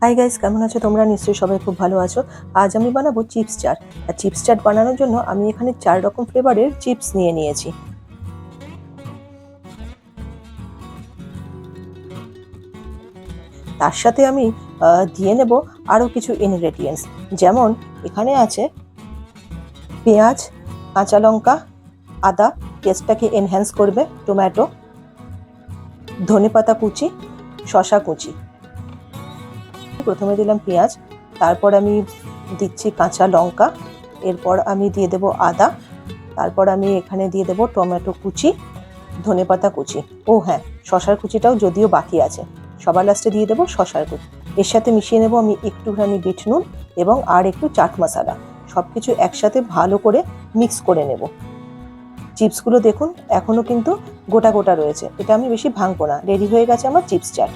Hi guys, কেমন আছো তোমরা? নিশ্চয়ই সবাই খুব ভালো আছো। আজ আমি বানাবো চিপস চাট। আর চিপস চাট বানানোর জন্য আমি এখানে 4 রকম ফ্লেভারের চিপস নিয়ে নিয়েছি। তার সাথে আমি দিয়ে নেব আরও কিছু ইনগ্রেডিয়েন্টস। যেমন এখানে আছে পেঁয়াজ, কাঁচা লঙ্কা, আদা, টেস্টটাকে এনহ্যান্স করবে, টমেটো, ধনেপাতা কুচি, শসা কুচি। প্রথমে দিলাম পেঁয়াজ, তারপর আমি দিচ্ছি কাঁচা লঙ্কা, এরপর আমি দিয়ে দেব আদা, তারপর আমি এখানে দিয়ে দেব টমেটো কুচি, ধনেপাতা কুচি। ও হ্যাঁ, শসার কুচিটাও যদিও বাকি আছে, সবার লাস্টে দিয়ে দেবো শসার কুচি। এর সাথে মিশিয়ে নেব আমি একটুখানি বিট নুন এবং আর একটু চাট মশলা। সব কিছু একসাথে ভালো করে মিক্স করে নেব। চিপসগুলো দেখুন এখনও কিন্তু গোটা গোটা রয়েছে, এটা আমি বেশি ভাঙবো না। রেডি হয়ে গেছে আমার চিপস চাট।